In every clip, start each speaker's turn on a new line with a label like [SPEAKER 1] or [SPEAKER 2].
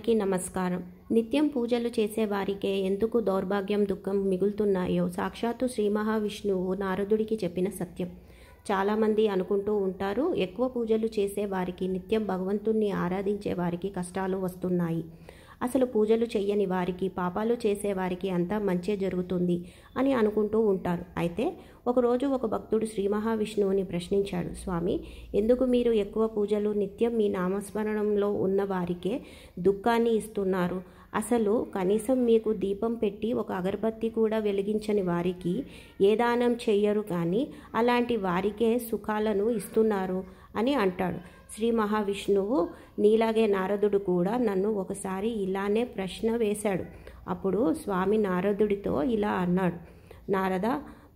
[SPEAKER 1] అందరికీ నమస్కారం. నిత్యం పూజలు చేసేవారికే ఎందుకు దౌర్భాగ్యం దుఃఖం మిగులుతున్నాయో సాక్షాత్తు శ్రీ మహావిష్ణువు నారదుడికి చెప్పిన సత్యం. చాలామంది అనుకుంటూ ఉంటారు, ఎక్కువ పూజలు చేసేవారికి, నిత్యం భగవంతుణ్ణి ఆరాధించే వారికి కష్టాలు వస్తున్నాయి. అసలు పూజలు చెయ్యని వారికి, పాపాలు చేసేవారికి అంతా మంచే జరుగుతుంది అని అనుకుంటూ ఉంటారు. అయితే ఒకరోజు ఒక భక్తుడు శ్రీ మహావిష్ణువుని ప్రశ్నించాడు, స్వామి, ఎందుకు మీరు ఎక్కువ పూజలు నిత్యం మీ నామస్మరణంలో ఉన్న వారికే దుఃఖాన్ని ఇస్తున్నారు? అసలు కనీసం మీకు దీపం పెట్టి ఒక అగరబత్తి కూడా వెలిగించని వారికి ఏ దానం చెయ్యరు, కానీ అలాంటి వారికే సుఖాలను ఇస్తున్నారు అని అంటాడు. శ్రీ మహావిష్ణువు, నీలాగే నారదుడు కూడా నన్ను ఒకసారి ఇలానే ప్రశ్న వేశాడు. అప్పుడు స్వామి నారదుడితో ఇలా అన్నాడు, నారద,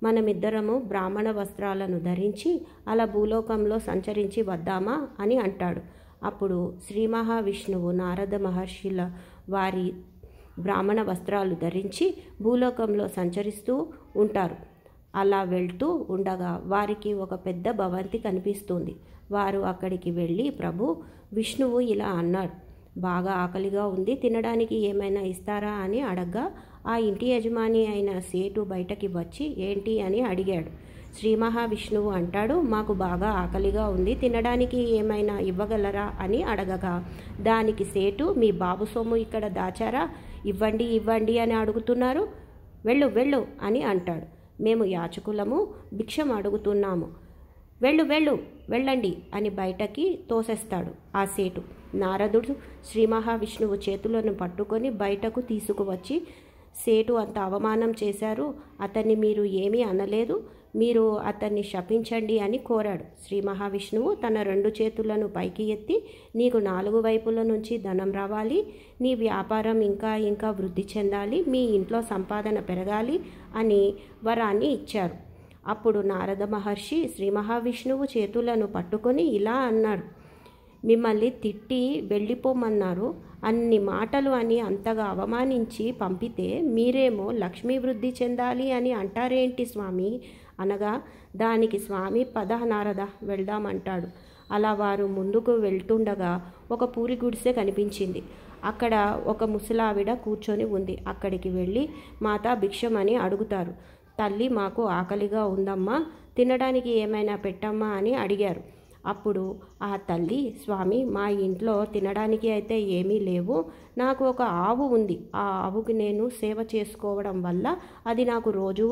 [SPEAKER 1] మనమిద్దరము బ్రాహ్మణ వస్త్రాలను ధరించి అలా భూలోకంలో సంచరించి వద్దామా అని అంటాడు. అప్పుడు శ్రీ మహావిష్ణువు నారద మహర్షుల వారి బ్రాహ్మణ వస్త్రాలు ధరించి భూలోకంలో సంచరిస్తూ ఉంటారు. అలా వెళ్తూ ఉండగా వారికి ఒక పెద్ద భవంతి కనిపిస్తుంది. వారు అక్కడికి వెళ్ళి, ప్రభు, విష్ణువు ఇలా అన్నాడు, బాగా ఆకలిగా ఉంది, తినడానికి ఏమైనా ఇస్తారా అని అడగ్గా ఆ ఇంటి యజమాని అయిన సేటు బయటకి వచ్చి ఏంటి అని అడిగాడు. శ్రీ మహావిష్ణువు అంటాడు, మాకు బాగా ఆకలిగా ఉంది, తినడానికి ఏమైనా ఇవ్వగలరా అని అడగగా దానికి సేటు, మీ బాబు సొమ్ము ఇక్కడ దాచారా, ఇవ్వండి ఇవ్వండి అని అడుగుతున్నారు, వెళ్ళు వెళ్ళు అని అంటాడు. మేము యాచకులము, భిక్షం అడుగుతున్నాము, వెళ్ళు వెళ్ళు వెళ్ళండి అని బయటకి తోసేస్తాడు ఆ సేటు. నారదుడు శ్రీ మహావిష్ణువు చేతులను పట్టుకొని బయటకు తీసుకువచ్చి, సేటు అంత అవమానం చేశారు, అతన్ని మీరు ఏమీ అనలేదు, మీరు అతన్ని శపించండి అని కోరాడు. శ్రీ మహావిష్ణువు తన 2 చేతులను పైకి ఎత్తి, నీకు 4 వైపుల నుంచి ధనం రావాలి, నీ వ్యాపారం ఇంకా ఇంకా వృద్ధి చెందాలి, మీ ఇంట్లో సంపాదన పెరగాలి అని వరాన్ని ఇచ్చారు. అప్పుడు నారద మహర్షి శ్రీ మహావిష్ణువు చేతులను పట్టుకొని ఇలా అన్నాడు, మిమ్మల్ని తిట్టి వెళ్ళిపోమన్నారు, అన్ని మాటలు అని అంతగా అవమానించి పంపితే మీరేమో లక్ష్మీ వృద్ధి చెందాలి అని అంటారేంటి స్వామి అనగా దానికి స్వామి, పద నారద వెళ్దామంటాడు. అలా వారు ముందుకు వెళ్తుండగా ఒక పూరి గుడిసె కనిపించింది. అక్కడ ఒక ముసలావిడ కూర్చొని ఉంది. అక్కడికి వెళ్ళి, మాతా భిక్షం అని అడుగుతారు. తల్లి, మాకు ఆకలిగా ఉందమ్మా, తినడానికి ఏమైనా పెట్టమ్మా అని అడిగారు. అప్పుడు ఆ తల్లి, స్వామి, మా ఇంట్లో తినడానికి అయితే ఏమీ లేవు, నాకు ఒక ఆవు ఉంది, ఆ ఆవుకి నేను సేవ చేసుకోవడం వల్ల అది నాకు రోజు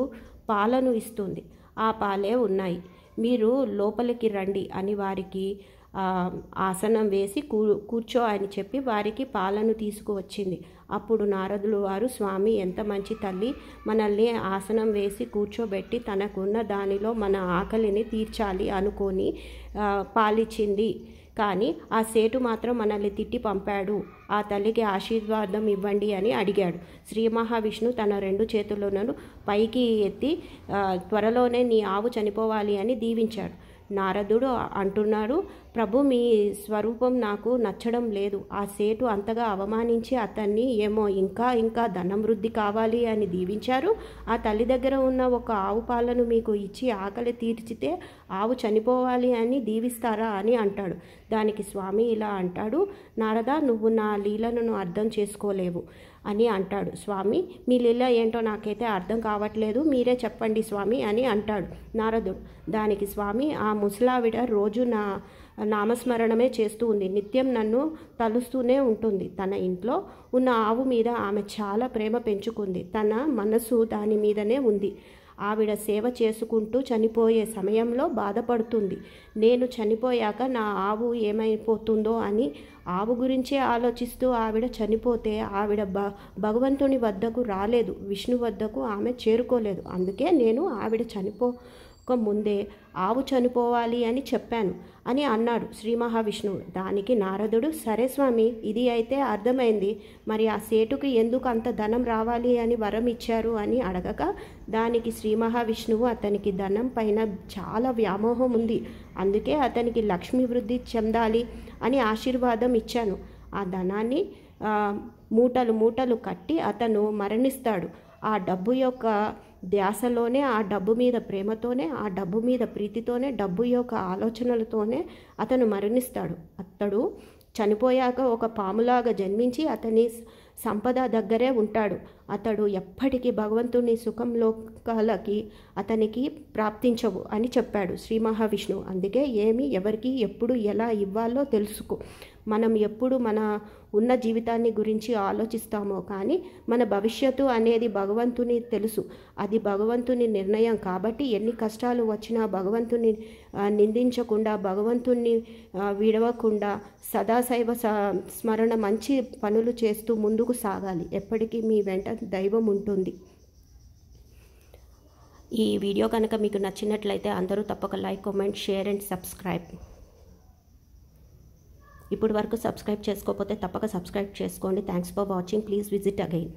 [SPEAKER 1] పాలను ఇస్తుంది, ఆ పాలే ఉన్నాయి, మీరు లోపలికి రండి అని వారికి ఆసనం వేసి కూర్చో అని చెప్పి వారికి పాలను తీసుకువచ్చింది. అప్పుడు నారదులు వారు, స్వామి, ఎంత మంచి తల్లి, మనల్ని ఆసనం వేసి కూర్చోబెట్టి తనకున్న దానిలో మన ఆకలిని తీర్చాలి అనుకొని పాలిచ్చింది, కానీ ఆ సేటు మాత్రం మనల్ని తిట్టి పంపాడు, ఆ తల్లికి ఆశీర్వాదం ఇవ్వండి అని అడిగాడు. శ్రీ మహావిష్ణువు తన 2 చేతులను పైకి ఎత్తి, త్వరలోనే నీ ఆవు చనిపోవాలి అని దీవించాడు. నారదుడు అంటున్నాడు, ప్రభు, మీ స్వరూపం నాకు నచ్చడం లేదు, ఆ సేటు అంతగా అవమానించి అతన్ని ఏమో ఇంకా ఇంకా ధనం వృద్ధి కావాలి అని దీవించారు, ఆ తల్లి దగ్గర ఉన్న ఒక ఆవు పాలను మీకు ఇచ్చి ఆకలి తీర్చితే ఆవు చనిపోవాలి అని దీవిస్తారా అని అంటాడు. దానికి స్వామి ఇలా అంటాడు, నారద, నువ్వు నా లీలను అర్థం చేసుకోలేవు అని అంటాడు. స్వామి, మీ లీల ఏంటో నాకైతే అర్థం కావట్లేదు, మీరే చెప్పండి స్వామి అని అంటాడు నారదుడు. దానికి స్వామి, ఆ ముసలావిడ రోజు నా నామస్మరణమే చేస్తూ ఉంది, నిత్యం నన్ను తలుస్తూనే ఉంటుంది, తన ఇంట్లో ఉన్న ఆవు మీద ఆమె చాలా ప్రేమ పెంచుకుంది, తన మనసు దాని మీదనే ఉంది, ఆవిడ సేవ చేసుకుంటూ చనిపోయే సమయంలో బాధపడుతుంది, నేను చనిపోయాక నా ఆవు ఏమైపోతుందో అని ఆవు గురించే ఆలోచిస్తూ ఆవిడ చనిపోతే ఆవిడ భగవంతుని వద్దకు రాలేదు, విష్ణు వద్దకు ఆమె చేరుకోలేదు, అందుకే నేను ఆవిడ ముందే ఆవు చనిపోవాలి అని చెప్పాను అని అన్నాడు శ్రీ మహావిష్ణువు. దానికి నారదుడు, సరే స్వామి, ఇది అయితే అర్థమైంది, మరి ఆ సేటుకి ఎందుకు అంత ధనం రావాలి అని వరం ఇచ్చారు అని అడగగా దానికి శ్రీ మహావిష్ణువు, అతనికి ధనం పైన చాలా వ్యామోహం ఉంది, అందుకే అతనికి లక్ష్మీ వృద్ధి చెందాలి అని ఆశీర్వాదం ఇచ్చాను, ఆ ధనాన్ని మూటలు మూటలు కట్టి అతను మరణిస్తాడు, ఆ డబ్బు యొక్క ధ్యాసలోనే, ఆ డబ్బు మీద ప్రేమతోనే, ఆ డబ్బు మీద ప్రీతితోనే, డబ్బు యొక్క ఆలోచనలతోనే అతను మరణిస్తాడు. అతడు చనిపోయాక ఒక పాములాగా జన్మించి అతని సంపద దగ్గరే ఉంటాడు. అతడు ఎప్పటికీ భగవంతుని సుఖంలోకాలకి అతనికి ప్రాప్తించవు అని చెప్పాడు శ్రీ మహావిష్ణువు. అందుకే ఎవరికి ఎప్పుడు ఎలా ఇవ్వాలో తెలుసుకో. మనం ఎప్పుడు మన ఉన్న జీవితాన్ని గురించి ఆలోచిస్తామో కానీ మన భవిష్యత్తు అనేది భగవంతుని తెలుసు. అది భగవంతుని నిర్ణయం. కాబట్టి ఎన్ని కష్టాలు వచ్చినా భగవంతుని నిందించకుండా, భగవంతుని విడవకుండా సదాశైవ స్మరణ మంచి పనులు చేస్తూ ముందుకు సాగాలి. ఎప్పటికీ మీ వెంట దైవం ఉంటుంది. ఈ వీడియో కనుక మీకు నచ్చినట్లయితే అందరూ తప్పక like, comment, share and subscribe. ఇప్పుడు వరకు సబ్స్క్రైబ్ చేసుకోకపోతే తప్పక సబ్స్క్రైబ్ చేసుకోండి. Thanks for watching. Please visit again.